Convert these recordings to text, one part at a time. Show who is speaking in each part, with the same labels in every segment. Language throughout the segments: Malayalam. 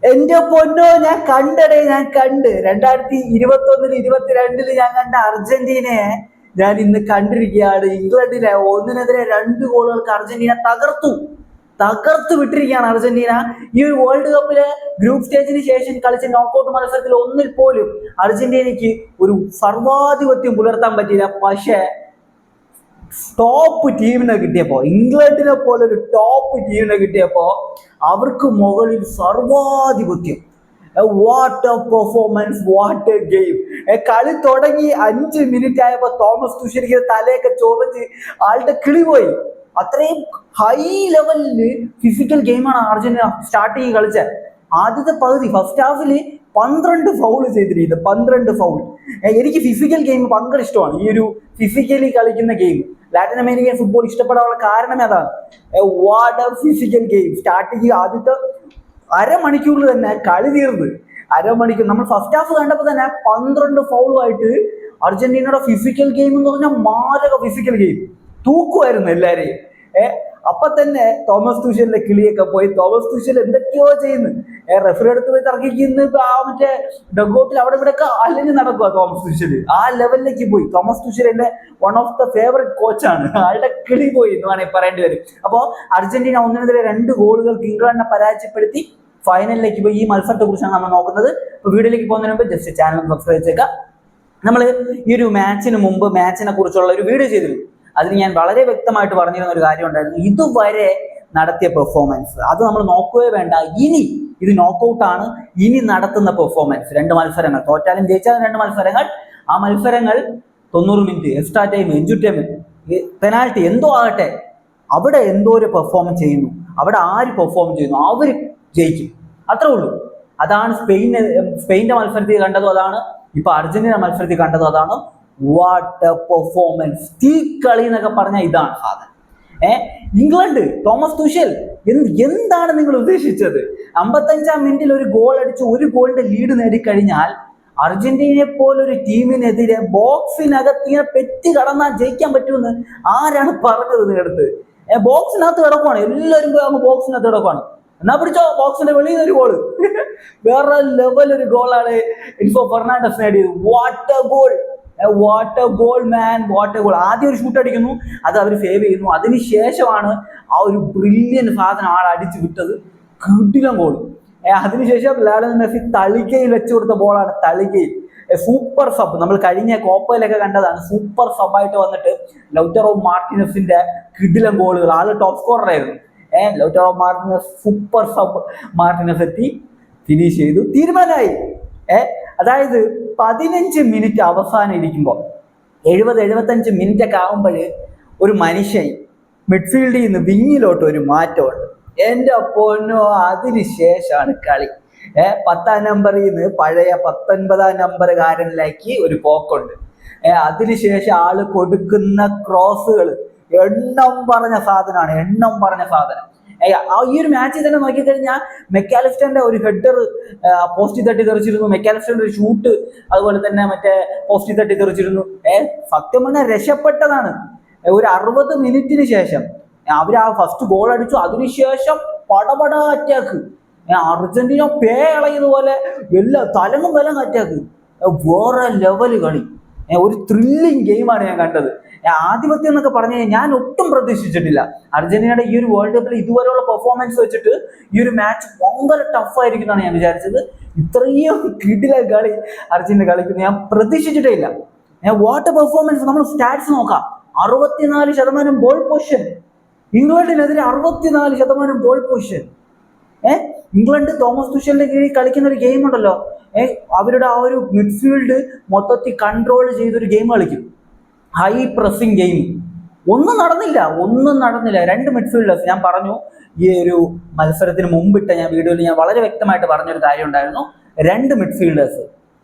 Speaker 1: എന്റെ പൊന്നോ, ഞാൻ കണ്ട് 2021-22 ഞാൻ കണ്ട അർജന്റീനയെ ഞാൻ ഇന്ന് കണ്ടിരിക്കുകയാണ്. ഇംഗ്ലണ്ടിലെ 1-2 ഗോളുകൾക്ക് അർജന്റീന തകർത്തു വിട്ടിരിക്കുകയാണ്. അർജന്റീന ഈ ഒരു വേൾഡ് കപ്പിലെ ഗ്രൂപ്പ് സ്റ്റേജിന് ശേഷം കളിച്ച നോക്കൌട്ട് മത്സരത്തിൽ ഒന്നിൽ പോലും അർജന്റീനയ്ക്ക് ഒരു സർവാധിപത്യം പുലർത്താൻ പറ്റിയില്ല. പക്ഷേ ടോപ്പ് ടീമിനെ കിട്ടിയപ്പോ, ഇംഗ്ലണ്ടിനെ പോലെ ഒരു ടോപ്പ് ടീമിനെ കിട്ടിയപ്പോ അവർക്ക് മുകളിൽ സർവാധിപത്യം. What a performance, what a game. കളി തുടങ്ങി 5 മിനിറ്റ് ആയപ്പോ തോമസ് തുഷേരിക്ക് തലയൊക്കെ ചൊറിഞ്ഞ് ആളുടെ കിളി പോയി. അത്രയും ഹൈ ലെവലില് ഫിസിക്കൽ ഗെയിമാണ് അർജന്റീന സ്റ്റാർട്ടിങ് കളിച്ചത്. ആദ്യത്തെ പകുതി ഫസ്റ്റ് ഹാഫിൽ 12 ഫൗൾ ചെയ്തിരിക്കുന്നത്, 12 ഫൗൾ. എനിക്ക് ഫിസിക്കൽ ഗെയിം ഭയങ്കര ഇഷ്ടമാണ്. ഈ ഒരു ഫിസിക്കലി കളിക്കുന്ന ഗെയിം, ലാറ്റിൻ അമേരിക്കൻ ഫുട്ബോൾ ഇഷ്ടപ്പെടാനുള്ള കാരണം അതാണ്. What A physical game. Starting ആദ്യത്തെ അരമണിക്കൂറിൽ തന്നെ കളി തീർന്ന്. അരമണിക്കൂർ നമ്മൾ ഫസ്റ്റ് ഹാഫ് കണ്ടപ്പോൾ തന്നെ 12 ഫൗളുമായിട്ട് അർജന്റീനയുടെ ഫിസിക്കൽ ഗെയിം എന്ന് പറഞ്ഞാൽ മാരക ഫിസിക്കൽ ഗെയിം, തൂക്കുമായിരുന്നു എല്ലാരെയും. അപ്പൊ തന്നെ തോമസ് തുഷേലിന്റെ കിളിയൊക്കെ പോയി. തോമസ് തുഷേൽ എന്തൊക്കെയോ ചെയ്യുന്നു. റെഫറി അടുത്ത് പോയി തർക്കിക്കുന്നു. മറ്റേ ഡഗൗട്ടിൽ അവിടെ ഇവിടെ ഒക്കെ അലഞ്ഞ് നടക്കുക തോമസ് തുഷേൽ. ആ ലെവലിലേക്ക് പോയി. തോമസ് തുഷേൽ എന്റെ വൺ ഓഫ് ദ ഫേവറേറ്റ് കോച്ചാണ്. ആളുടെ കിളി പോയി എന്ന് വേണമെങ്കിൽ പറയേണ്ടി വരും. അപ്പോൾ അർജന്റീന 1-2 ഗോളുകൾക്ക് ഇംഗ്ലണ്ടിനെ പരാജയപ്പെടുത്തി ഫൈനലിലേക്ക് പോയി. ഈ മത്സരത്തെ കുറിച്ചാണ് നമ്മൾ നോക്കുന്നത്. അപ്പോൾ വീഡിയോയിലേക്ക് പോകുന്നതിന് മുമ്പ് ജസ്റ്റ് ചാനൽ സബ്സ്ക്രൈബ് ചെയ്യുക. നമ്മൾ ഈ ഒരു മാച്ചിന് മുമ്പ് മാച്ചിനെ കുറിച്ചുള്ള ഒരു വീഡിയോ ചെയ്തിരുന്നു. അതിന് ഞാൻ വളരെ വ്യക്തമായിട്ട് പറഞ്ഞിരുന്ന ഒരു കാര്യം ഉണ്ടായിരുന്നു. ഇതുവരെ നടത്തിയ പെർഫോമൻസ് അത് നമ്മൾ നോക്കുകയേ വേണ്ട. ഇനി ഇത് നോക്കൗട്ടാണ്. ഇനി നടത്തുന്ന പെർഫോമൻസ് 2 മത്സരങ്ങൾ, തോറ്റാലും ജയിച്ചാലും 2 മത്സരങ്ങൾ. ആ മത്സരങ്ങൾ 90 minute, extra time, injury time, penalty, എന്തോ ആകട്ടെ, അവിടെ എന്തോ ഒരു പെർഫോം ചെയ്യുന്നു. അവിടെ ആര് പെർഫോം ചെയ്യുന്നു അവർ ജയിക്കും. അത്രേ ഉള്ളൂ. അതാണ് സ്പെയിന്റെ മത്സരത്തിൽ കണ്ടതും അതാണ്, ഇപ്പൊ അർജന്റീന മത്സരത്തിൽ കണ്ടതും അതാണ്. What a performance. തീ കളി എന്നൊക്കെ പറഞ്ഞാൽ ഇതാണ് സാധനം. ഇംഗ്ലണ്ട്, തോമസ് തുഷേൽ എന്താണ് നിങ്ങൾ ഉദ്ദേശിച്ചത്? 55-ാം മിനിറ്റിൽ ഒരു ഗോൾ അടിച്ച് 1 ഗോളിന്റെ ലീഡ് നേടിക്കഴിഞ്ഞാൽ അർജന്റീനയെ പോലൊരു ടീമിനെതിരെ ബോക്സിനകത്ത് ഇങ്ങനെ പെറ്റി കടന്നാൽ ജയിക്കാൻ പറ്റുമെന്ന് ആരാണ് പറഞ്ഞത് നിങ്ങളടുത്ത്? ബോക്സിനകത്ത് കിടക്കുവാണ്, എല്ലാവരും പോയി ബോക്സിനകത്ത് കിടക്കുവാണ്. എന്നാ പിടിച്ചോ, ബോക്സിന്റെ വെളിയിൽ ഒരു ഗോള്. വേറെ ലെവൽ ഒരു ഗോളാണ് ഇൻഫോ ഫെർണാണ്ടസ് നേടിയത്. What A goal, what A goal man, what A goal. ആദ്യം ഒരു ഷൂട്ട് അടിക്കുന്നു, അത് അവർ സേവ് ചെയ്യുന്നു. അതിനുശേഷമാണ് ആ ഒരു ബ്രില്യൻ സാധനം ആൾ അടിച്ചു വിട്ടത്. കിടിലൻ ഗോൾ. അതിനുശേഷം ലയണൽ മെസ്സി തളികയിൽ വെച്ചു കൊടുത്ത ബോളാണ്. തളികയിൽ സൂപ്പർ സബ്, നമ്മൾ കഴിഞ്ഞ കോപ്പയിലൊക്കെ കണ്ടതാണ്. സൂപ്പർ സബായിട്ട് വന്നിട്ട് ലൗറ്ററോ മാർട്ടിനസിന്റെ കിടിലൻ ഗോളുകൾ. ആള് ടോപ്പ് സ്കോറർ ആയിരുന്നു. Lautaro Martinez super sub Martinez എത്തി ഫിനിഷ് ചെയ്തു. തീരുമാനമായി. അതായത് 15 മിനിറ്റ് അവസാനം ഇരിക്കുമ്പോൾ 70-75 മിനിറ്റ് ഒക്കെ ആകുമ്പോൾ ഒരു മനുഷ്യൻ മിഡ്ഫീൽഡിൽ നിന്ന് വിങ്ങിലോട്ട് ഒരു മാറ്റമുണ്ട്. എൻ്റെ പൊന്നോ, അതിനുശേഷമാണ് കളി. 10-ാം നമ്പറിൽ നിന്ന് പഴയ 19-ാം നമ്പറുകാരനിലേക്ക് ഒരു പോക്കുണ്ട്. അതിനുശേഷം ആള് കൊടുക്കുന്ന ക്രോസുകൾ എണ്ണം പറഞ്ഞ സാധനം. ഈ ഒരു മാച്ചിൽ തന്നെ നോക്കിക്കഴിഞ്ഞാൽ മെക്കാലിസ്റ്ററിന്റെ ഒരു ഹെഡർ പോസ്റ്റിൽ തട്ടി തെറിച്ചിരുന്നു. മെക്കാലിസ്റ്ററിന്റെ ഒരു ഷൂട്ട് അതുപോലെ തന്നെ മറ്റേ പോസ്റ്റിൽ തട്ടി തെറിച്ചിരുന്നു. സത്യം പറഞ്ഞാൽ രക്ഷപ്പെട്ടതാണ്. ഒരു 60 മിനിറ്റിന് ശേഷം അവർ ആ ഫസ്റ്റ് ഗോൾ അടിച്ചു. അതിനുശേഷം പടപട അറ്റാക്ക്. അർജന്റീന പേ ഇളയതുപോലെ തലങ്ങും വിലങ്ങ് അറ്റാക്ക്. വേറെ ലെവല് കളി. ഒരു ത്രില്ലിങ് ഗെയിമാണ് ഞാൻ കണ്ടത്. ആധിപത്യം എന്നൊക്കെ പറഞ്ഞു കഴിഞ്ഞാൽ ഞാൻ ഒട്ടും പ്രതീക്ഷിച്ചിട്ടില്ല. അർജന്റീനയുടെ ഈ ഒരു വേൾഡ് കപ്പിൽ ഇതുവരെയുള്ള പെർഫോമൻസ് വെച്ചിട്ട് ഈ ഒരു മാച്ച് ഭയങ്കര ടഫായിരിക്കും എന്നാണ് ഞാൻ വിചാരിച്ചത്. ഇത്രയും കിടില കളി അർജന്റീന കളിക്കുന്നത് ഞാൻ പ്രതീക്ഷിച്ചിട്ടേ ഇല്ല. What performance. നമ്മൾ സ്റ്റാറ്റ്സ് നോക്കാം. 64% ബോൾ പൊസിഷൻ. ഇംഗ്ലണ്ടിനെതിരെ 64% ബോൾ പൊസിഷൻ. ഇംഗ്ലണ്ട് തോമസ് തുഷേലിന്റെ കീഴിൽ കളിക്കുന്ന ഒരു ഗെയിം ഉണ്ടല്ലോ. അവരുടെ ആ ഒരു മിഡ്ഫീൽഡ് മൊത്തത്തിൽ കൺട്രോൾ ചെയ്തൊരു ഗെയിം കളിക്കും. High pressing game. ഒന്നും നടന്നില്ല. 2 മിഡ്ഫീൽഡേഴ്സ്. ഞാൻ പറഞ്ഞു ഈ ഒരു മത്സരത്തിന് മുമ്പിട്ട് വീഡിയോയിൽ ഞാൻ വളരെ വ്യക്തമായിട്ട് പറഞ്ഞൊരു കാര്യം ഉണ്ടായിരുന്നു. 2 മിഡ്ഫീൽഡേഴ്സ്,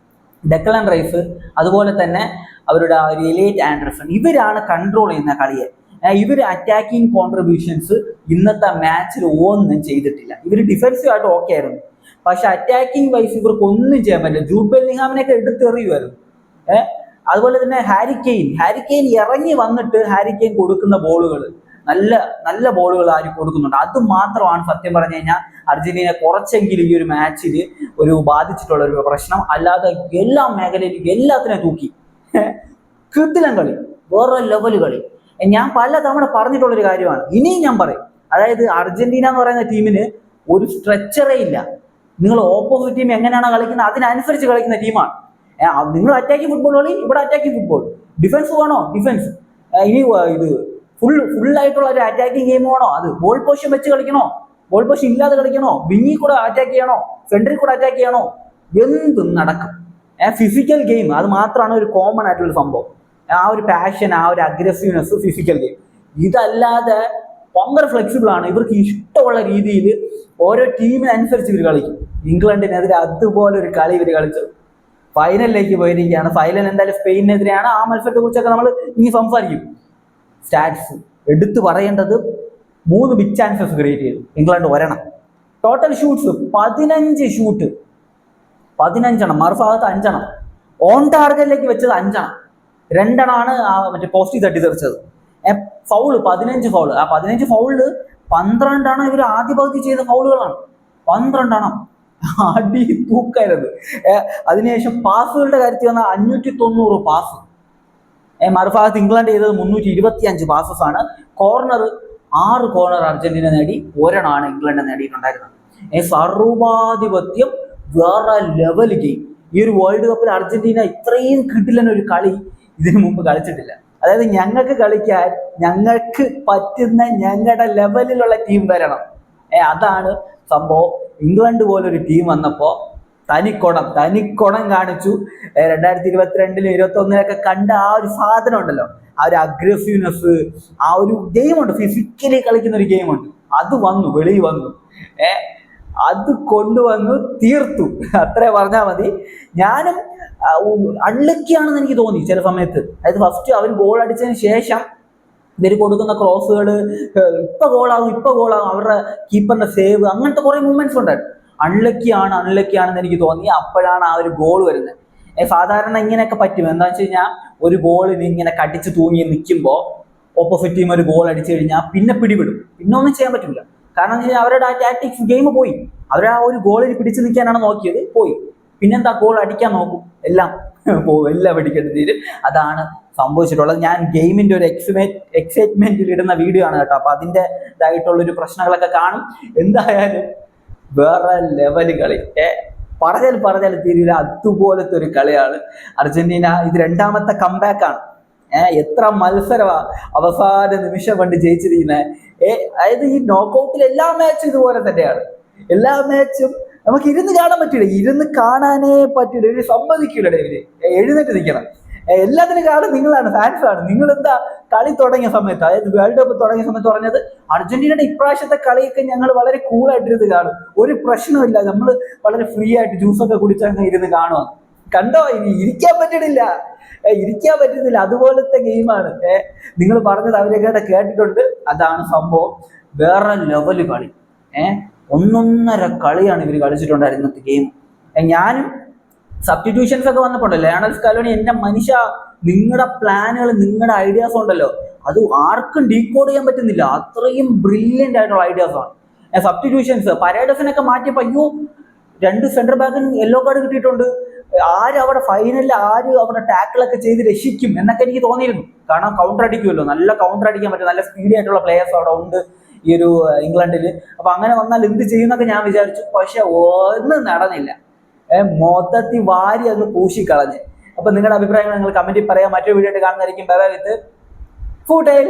Speaker 1: ഡെക്ലൻ റൈസ് അതുപോലെ തന്നെ അവരുടെ ആ ഒരു എലിയറ്റ് ആൻഡർസൺ, ഇവരാണ് കൺട്രോൾ ചെയ്യുന്ന കളിയെ. ഇവർ അറ്റാക്കിംഗ് കോൺട്രിബ്യൂഷൻസ് ഇന്നത്തെ മാച്ചിൽ ഒന്നും ചെയ്തിട്ടില്ല. ഇവർ ഡിഫൻസീവ് ആയിട്ട് ഓക്കെ ആയിരുന്നു, പക്ഷെ അറ്റാക്കിംഗ് വൈസ് ഇവർക്ക് ഒന്നും ചെയ്യാൻ പറ്റില്ല. ജൂഡ് ബെല്ലിംഗ്ഹാമിനെയൊക്കെ എടുത്തെറിയുമായിരുന്നു. അതുപോലെ തന്നെ ഹാരി കെയ്ൻ ഇറങ്ങി വന്നിട്ട് ഹാരി കെയ്ൻ കൊടുക്കുന്ന ബോളുകൾ നല്ല നല്ല ബോളുകൾ ആര് കൊടുക്കുന്നുണ്ട്. അത് മാത്രമാണ് സത്യം പറഞ്ഞു കഴിഞ്ഞാൽ അർജന്റീന കുറച്ചെങ്കിലും ഈ ഒരു മാച്ചിൽ ഒരു ബാധിച്ചിട്ടുള്ള ഒരു പ്രശ്നം. അല്ലാതെ എല്ലാ മേഖലയിലും എല്ലാത്തിനെയും തൂക്കി കിട്ടില്ല കളി, വേറെ ലെവല് കളി. ഞാൻ പല തവണ പറഞ്ഞിട്ടുള്ളൊരു കാര്യമാണ്, ഇനിയും ഞാൻ പറയും. അതായത് അർജന്റീന എന്ന് പറയുന്ന ടീമിന് ഒരു സ്ട്രെച്ചറേ ഇല്ല. നിങ്ങൾ ഓപ്പോസിറ്റ് ടീം എങ്ങനെയാണ് കളിക്കുന്നത് അതിനനുസരിച്ച് കളിക്കുന്ന ടീമാണ്. നിങ്ങൾ അറ്റാക്കിംഗ് ഫുട്ബോൾ കളി, ഇവിടെ അറ്റാക്കിംഗ് ഫുട്ബോൾ. ഡിഫൻസ് വേണോ ഡിഫൻസ്, ഇനി ഇത് ഫുള്ളായിട്ടുള്ള ഒരു അറ്റാക്കിംഗ് ഗെയിം വേണോ, അത് ബോൾ പൊസിഷൻ വെച്ച് കളിക്കണോ, ബോൾ പൊസിഷൻ ഇല്ലാതെ കളിക്കണോ, വിങ്ങിൽ കൂടെ അറ്റാക്ക് ചെയ്യണോ, സെൻട്രിൽ കൂടെ അറ്റാക്ക് ചെയ്യണോ, എന്തും നടക്കും. ഫിസിക്കൽ ഗെയിം അത് മാത്രമാണ് ഒരു കോമൺ ആയിട്ടുള്ള സംഭവം. ആ ഒരു പാഷൻ, ആ ഒരു അഗ്രസീവ്നെസ്, ഫിസിക്കൽ ഗെയിം. ഇതല്ലാതെ ഭയങ്കര ഫ്ലെക്സിബിൾ ആണ്. ഇവർക്ക് ഇഷ്ടമുള്ള രീതിയിൽ ഓരോ ടീമിനനുസരിച്ച് ഇവർ കളിക്കും. ഇംഗ്ലണ്ടിനെതിരെ അതുപോലെ ഒരു കളി ഇവർ കളിച്ചു, ഫൈനലിലേക്ക് പോയിരിക്കുകയാണ്. ഫൈനൽ എന്തായാലും സ്പെയിനിനെതിരെയാണ്. ആ മത്സരത്തെ കുറിച്ചൊക്കെ നമ്മൾ ഇനി സംസാരിക്കും. സ്റ്റാറ്റ്സ് എടുത്തു പറയേണ്ടത്, 3 ബിഗ് ചാൻസസ് ക്രിയേറ്റ് ചെയ്തു ഇംഗ്ലണ്ട്, ഒരെണ്ണം. ടോട്ടൽ ഷൂട്ട്സ് 15 ഷൂട്ട്, 15 മറുഭാഗത്ത് 5 ഓൺ ടാർഗറ്റിലേക്ക് വെച്ചത് 5, 2 മറ്റേ പോസ്റ്റ് തട്ടി തെറിച്ചത്. Foul 15 foul. ആ 15 ഫൗളില് 12 ഇവർ ആദ്യ പകുതി ചെയ്ത ഫൗളുകളാണ്. 12 അടി തൂക്കരുത്. അതിനുശേഷം പാസുകളുടെ കാര്യത്തിൽ വന്നാൽ 590 പാസ്. മറുഭാഗത്ത് ഇംഗ്ലണ്ട് ചെയ്തത് 325 പാസസ് ആണ്. കോർണർ 6 കോർണർ അർജന്റീന നേടി, 1 ഇംഗ്ലണ്ട് നേടിയിട്ടുണ്ടായിരുന്നത്. സർവാധിപത്യം, വേറെ ലെവൽ ഗെയിം. ഈ ഒരു വേൾഡ് കപ്പിൽ അർജന്റീന ഇത്രയും കിട്ടില്ലെന്ന ഒരു കളി ഇതിനു മുമ്പ് കളിച്ചിട്ടില്ല. അതായത് ഞങ്ങൾക്ക് കളിക്കാൻ ഞങ്ങൾക്ക് പറ്റുന്ന ഞങ്ങളുടെ ലെവലിലുള്ള ടീം വരണം. അതാണ് സംഭവം. ഇംഗ്ലണ്ട് പോലൊരു ടീം വന്നപ്പോൾ തനിക്കുടം കാണിച്ചു. 2022-ലും 2021-ലൊക്കെ കണ്ട ആ ഒരു സാധനം ഉണ്ടല്ലോ, ആ ഒരു അഗ്രസീവ്നെസ്, ആ ഒരു ഗെയിമുണ്ട്, ഫിസിക്കലി കളിക്കുന്ന ഒരു ഗെയിമുണ്ട്, അത് വന്നു, വെളിയിൽ വന്നു. അത് കൊണ്ടുവന്നു തീർത്തു, അത്രേ പറഞ്ഞാൽ മതി. ഞാനും അൺലക്കിയാണെന്ന് എനിക്ക് തോന്നി ചില സമയത്ത്. അതായത് ഫസ്റ്റ് അവർ ഗോൾ അടിച്ചതിന് ശേഷം ഇവർ കൊടുക്കുന്ന ക്രോസുകൾ ഇപ്പൊ ഗോളാകും, അവരുടെ കീപ്പറിന്റെ സേവ്, അങ്ങനത്തെ കുറെ മൂവ്മെന്റ്സ് ഉണ്ടായിരുന്നു. അൺലക്കിയാണെന്ന് എനിക്ക് തോന്നി. അപ്പോഴാണ് ആ ഒരു ഗോൾ വരുന്നത്. സാധാരണ ഇങ്ങനെയൊക്കെ പറ്റും. എന്താ വെച്ച് കഴിഞ്ഞാൽ ഒരു ഗോളിന് ഇങ്ങനെ കടിച്ച് തൂങ്ങി നിൽക്കുമ്പോൾ ഓപ്പോസിറ്റ് ടീം ഒരു ഗോൾ അടിച്ചു കഴിഞ്ഞാൽ പിന്നെ പിടിവിടും, പിന്നെ ഒന്നും ചെയ്യാൻ പറ്റില്ല. കാരണം എന്ന് വെച്ച് കഴിഞ്ഞാൽ അവരുടെ ആ ടാക്ടിക്സ് ഗെയിം പോയി. അവർ ആ ഒരു ഗോളിൽ പിടിച്ചു നിൽക്കാനാണ് നോക്കിയത്, പോയി. പിന്നെന്താ, ഗോൾ അടിക്കാൻ നോക്കും, എല്ലാം പോകും, എല്ലാം അടിക്കേണ്ടി തീരും. അതാണ് സംഭവിച്ചിട്ടുള്ളത്. ഞാൻ ഗെയിമിന്റെ ഒരു എക്സൈറ്റ്മെന്റിൽ ഇടുന്ന വീഡിയോ ആണ് കേട്ടോ, അപ്പൊ അതിൻ്റെ ഇതായിട്ടുള്ളൊരു പ്രശ്നങ്ങളൊക്കെ കാണും. എന്തായാലും വേറെ ലെവല് കളി, പറഞ്ഞാൽ തീരില്ല, അതുപോലത്തെ ഒരു കളിയാണ് അർജന്റീന. ഇത് 2ാമത്തെ കംബാക്കാണ്. എത്ര മത്സരമാ അവസാന നിമിഷം കൊണ്ട് ജയിച്ചിരിക്കുന്നത്. അതായത് ഈ നോക്കൗട്ടിൽ എല്ലാ മാച്ചും ഇതുപോലെ തന്നെയാണ്. എല്ലാ മാച്ചും നമുക്ക് ഇരുന്ന് കാണാൻ പറ്റില്ല, ഇരുന്ന് കാണാനേ പറ്റില്ല. ഇവര് സമ്മതിക്കില്ല, ഇവര് എഴുന്നേറ്റ് നിൽക്കണം. എല്ലാത്തിനും കാരണം നിങ്ങളാണ്, ഫാൻസാണ്. നിങ്ങൾ എന്താ കളി തുടങ്ങിയ സമയത്ത്, അതായത് വേൾഡ് കപ്പ് തുടങ്ങിയ സമയത്ത് പറഞ്ഞത് അർജന്റീനയുടെ ഇപ്രാവശ്യത്തെ കളിയൊക്കെ ഞങ്ങൾ വളരെ കൂളായിട്ടിരുന്ന് കാണും, ഒരു പ്രശ്നമില്ല, നമ്മൾ വളരെ ഫ്രീ ആയിട്ട് ജ്യൂസൊക്കെ കുടിച്ചങ്ങ് ഇരുന്ന് കാണുക. കണ്ടോ, ഇനി ഇരിക്കാൻ പറ്റുന്നില്ല, അതുപോലത്തെ ഗെയിമാണ്. നിങ്ങൾ പറഞ്ഞത് അവരൊക്കെ കേട്ടിട്ടുണ്ട്. അതാണ് സംഭവം, വേറെ ലെവല് കളി. 1.5 കളിയാണ് ഇവർ കളിച്ചിട്ടുണ്ടായിരുന്നത് ഗെയിം. ഞാനും സബ്സ്റ്റിറ്റ്യൂഷൻസ് ഒക്കെ വന്നപ്പോണ്ടല്ലോ, ലയണൽ സ്കാലോണി, എന്റെ മനുഷ്യ, നിങ്ങളുടെ പ്ലാനുകൾ, നിങ്ങളുടെ ഐഡിയാസ് ഉണ്ടല്ലോ, അത് ആർക്കും ഡീകോഡ് ചെയ്യാൻ പറ്റുന്നില്ല. അത്രയും ബ്രില്യൻ്റ് ആയിട്ടുള്ള ഐഡിയാസ് ആണ്. സബ്സ്റ്റിറ്റ്യൂഷൻസ്, പരേഡസിനൊക്കെ മാറ്റിയപ്പോൾ അയ്യോ, 2 സെൻട്രൽ ബാക്കിന് യെല്ലോ കാർഡ് കിട്ടിയിട്ടുണ്ട്, ആര് അവിടെ ഫൈനലിൽ അവിടെ ടാക്കിളൊക്കെ ചെയ്ത് രക്ഷിക്കും എന്നൊക്കെ എനിക്ക് തോന്നിയിരുന്നു. കാരണം കൗണ്ടർ അടിക്കുമല്ലോ, നല്ല കൗണ്ടർ അടിക്കാൻ പറ്റും, നല്ല സ്പീഡി ആയിട്ടുള്ള പ്ലേയേഴ്സ് അവിടെ ഉണ്ട് ഈ ഒരു ഇംഗ്ലണ്ടിൽ. അപ്പൊ അങ്ങനെ വന്നാൽ എന്ത് ചെയ്യുന്നൊക്കെ ഞാൻ വിചാരിച്ചു. പക്ഷെ ഒന്നും നടന്നില്ല, മൊത്തത്തിൽ വാരി അങ്ങ് പൂശിക്കളഞ്ഞ്. അപ്പൊ നിങ്ങളുടെ അഭിപ്രായങ്ങൾ നിങ്ങൾ കമന്റിൽ പറയാം. മറ്റൊരു വീഡിയോ ആയിട്ട് കാണുന്നതായിരിക്കും. ബൈ ബൈ വിത്ത് ഫൂട്ടേൽ.